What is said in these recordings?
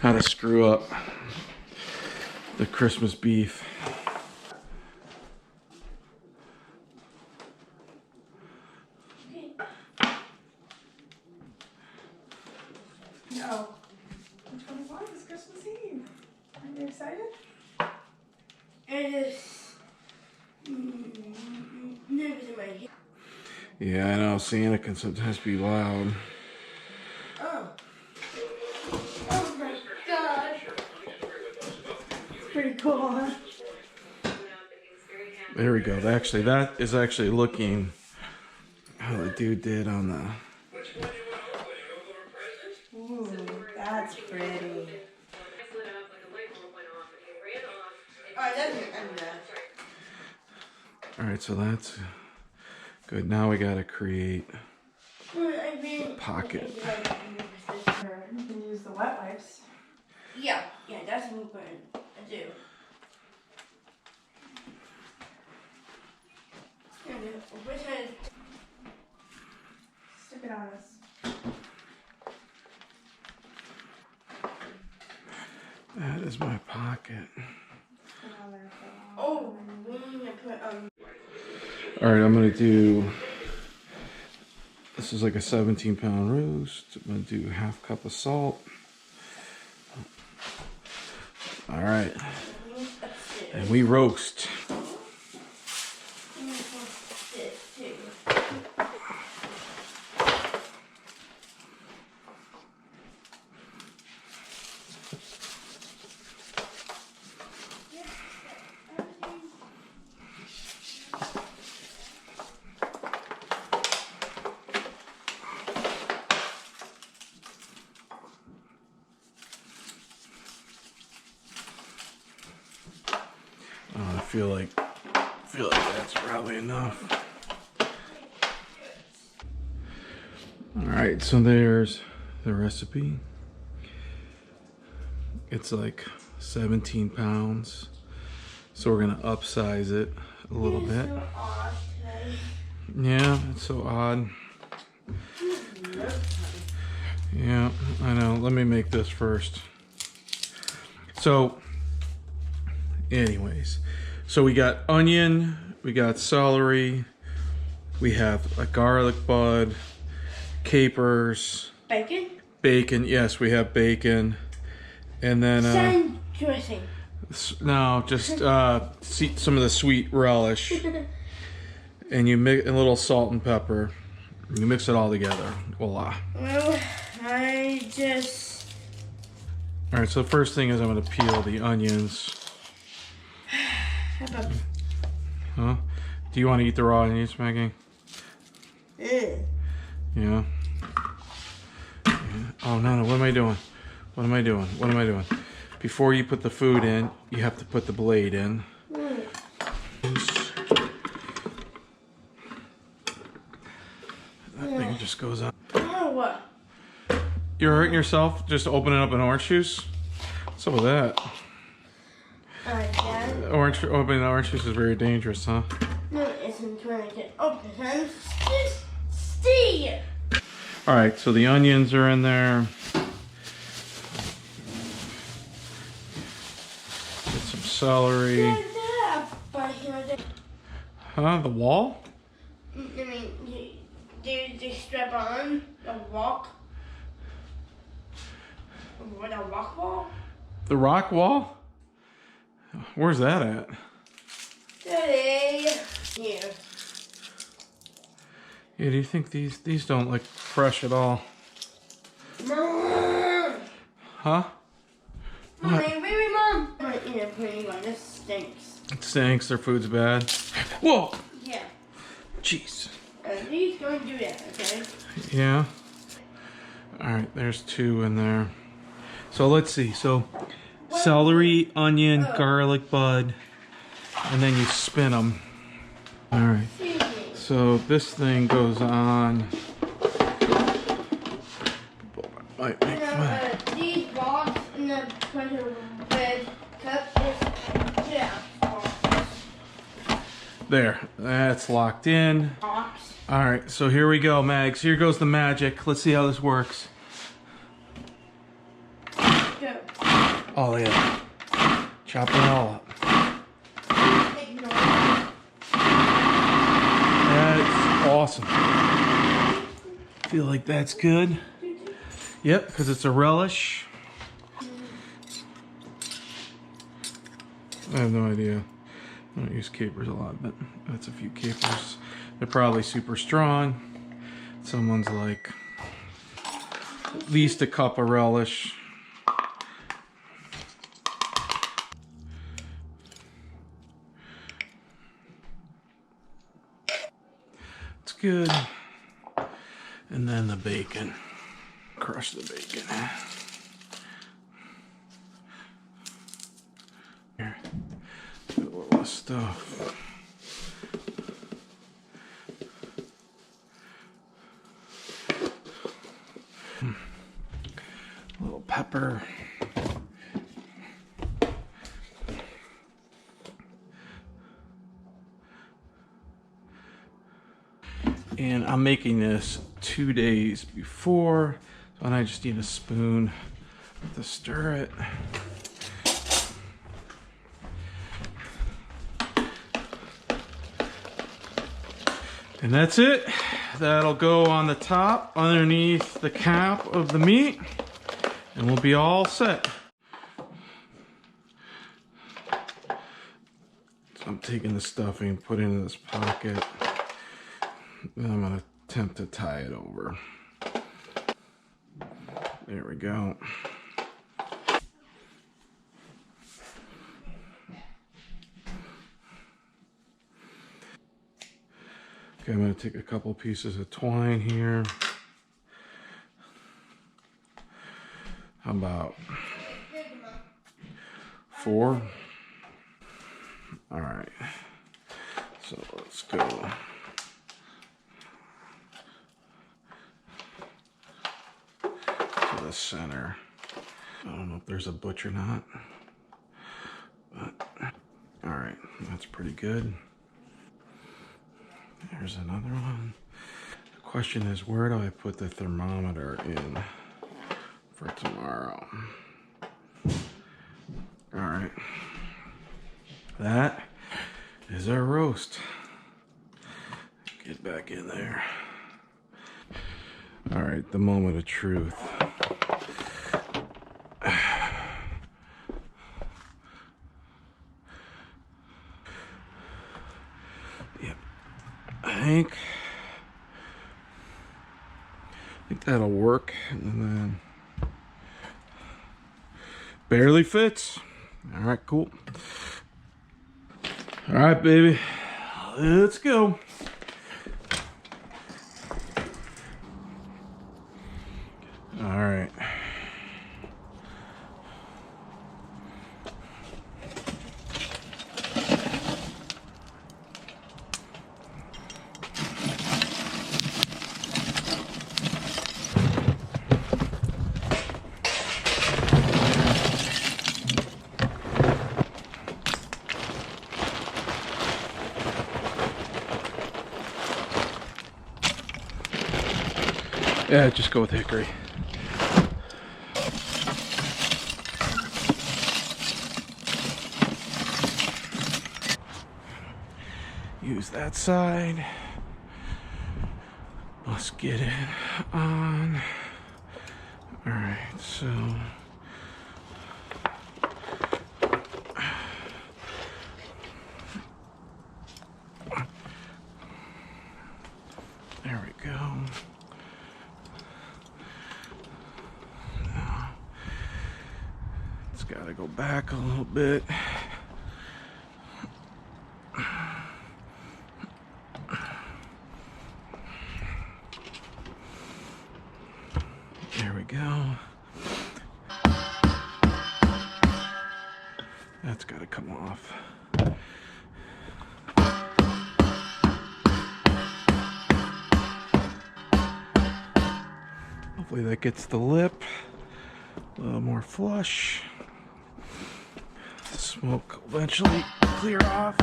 how to screw up the Christmas beef. No. Which 25 is Christmas Eve. Are you excited? It is nervous in my head. Yeah, I know. Santa can sometimes be loud. Oh. Oh my god. It's pretty cool, huh? There we go. Actually, that is actually looking how the dude did on the... Ooh, that's pretty. Alright, that's it. I'm done. Alright, so that's good. Now we gotta create I mean, pocket. You can use the wet wipes. Yeah, that's what I'm going to do. Which one? Stick it on us. That is my pocket. Stick it on there for a while. Oh, we need to put Alright, I'm gonna do... This is like a 17-pound roast. I'm gonna do ½ cup of salt. Alright. And we roast. I feel like that's probably enough. Alright, so there's the recipe. It's like 17 pounds. So we're gonna upsize it a little bit. So odd today. Yeah, it's so odd. Yeah, I know. Let me make this first. So, anyways, so we got onion, we got celery, we have a garlic bud, capers, Bacon? Yes, we have bacon, and then Sand dressing. no, just some of the sweet relish, and you mix a little salt and pepper. You mix it all together. Voila. Well, I just... All right. So the first thing is I'm gonna peel the onions. Huh? Do you want to eat the raw onions, Maggie? Yeah. Yeah. Oh no! What am I doing? What am I doing? What am I doing? Before you put the food in, you have to put the blade in. That thing just goes on. Oh, what? You're hurting yourself just opening up an orange juice? What's up with that? Dad? Opening orange juice is very dangerous, huh? No, it isn't trying to get open. Just stay. All right, so the onions are in there. Get some celery. Huh? The wall? I mean, do they strap on the walk? What, a rock wall? The rock wall? Where's that at? Daddy. Here. Yeah, do you think these don't look fresh at all? Mom! Huh? Mom, baby, Mom! Right in a pretty one. This stinks. It stinks, their food's bad. Whoa! Yeah. Jeez. Please don't do that, okay? Yeah. Alright, there's 2 in there. So let's see. So celery, onion, garlic bud, and then you spin them. Alright. So this thing goes on. These balls in the pressure bed cup is there. That's locked in. Alright, so here we go, Mags. Here goes the magic. Let's see how this works. Go. Oh yeah. Chop it all up. That's awesome. Feel like that's good. Yep, because it's a relish. I have no idea. I don't use capers a lot, but that's a few capers. They're probably super strong. Someone's like at least a cup of relish. It's good. And then the bacon. Crush the bacon. Here. Put a little stuff. A little pepper. And I'm making this 2 days before, so I just need a spoon to stir it. And that's it. That'll go on the top underneath the cap of the meat, and we'll be all set. So I'm taking the stuffing, put it in this pocket. Then I'm gonna attempt to tie it over. There we go. Okay, I'm gonna take a couple pieces of twine here. How about 4? All right, so let's go. To the center. I don't know if there's a butcher knot, but all right, that's pretty good. There's another one. The question is, where do I put the thermometer in for tomorrow? All right, that is our roast. Get back in there. All right, the moment of truth. Yep, I think that'll work. And then barely fits. All right, cool. All right, baby, let's go. All right. Yeah, just go with hickory. Use that side. Let's get it on. All right, so there we go. Now, it's got to go back a little bit. There we go. That's got to come off. Hopefully that gets the lip a little more flush. The smoke will eventually clear off.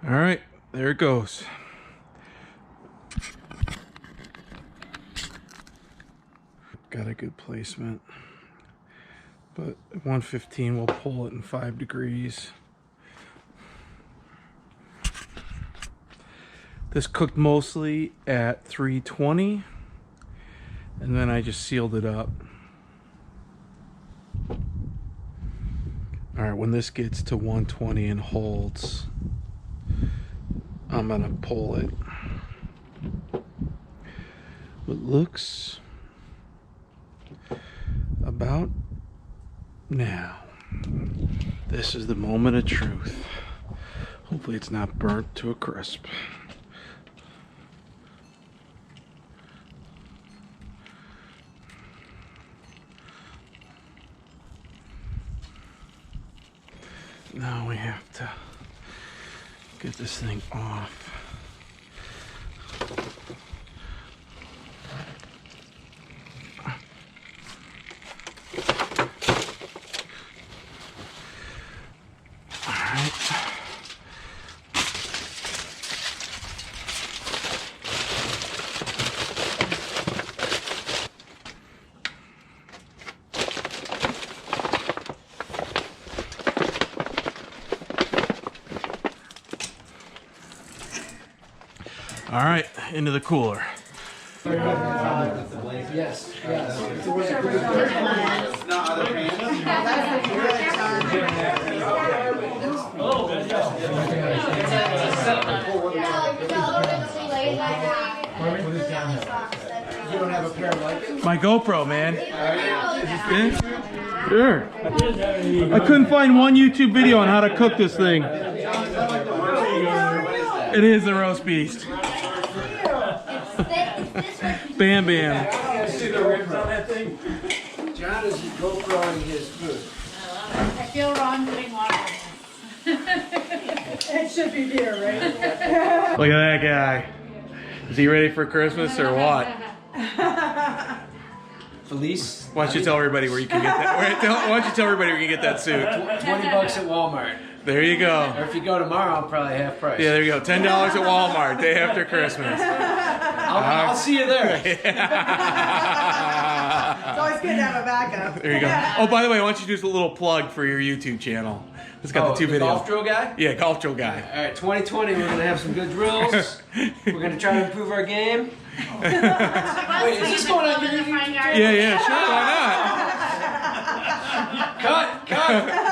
All right, there it goes. Got a good placement. But at 115, we'll pull it in 5 degrees. This cooked mostly at 320, and then I just sealed it up. All right, when this gets to 120 and holds, I'm gonna pull it. It looks about now. This is the moment of truth. Hopefully it's not burnt to a crisp. Now we have to get this thing off. All right. All right, into the cooler. Yes. You don't have a pair like it? My GoPro, man. Yeah? Sure. I couldn't find one YouTube video on how to cook this thing. It is the roast beast. Bam Bam. John is GoProing his food. I feel wrong putting water in It should be beer, right? Look at that guy. Is he ready for Christmas or what? Felice. Why don't you tell everybody where you can get that? Why don't you tell everybody where you can get that suit? $20 at Walmart. There you go. Or if you go tomorrow, I'm probably half price. Yeah, there you go. $10 at Walmart, day after Christmas. I'll see you there. It's always good to have a backup. There you go. Oh, by the way, why don't you do a little plug for your YouTube channel? It's got the 2 videos. Golf drill guy? Yeah, golf drill guy. All right, 2020, we're going to have some good drills. We're going to try to improve our game. Wait, is this going on your YouTube? Yeah, sure, why not? Cut!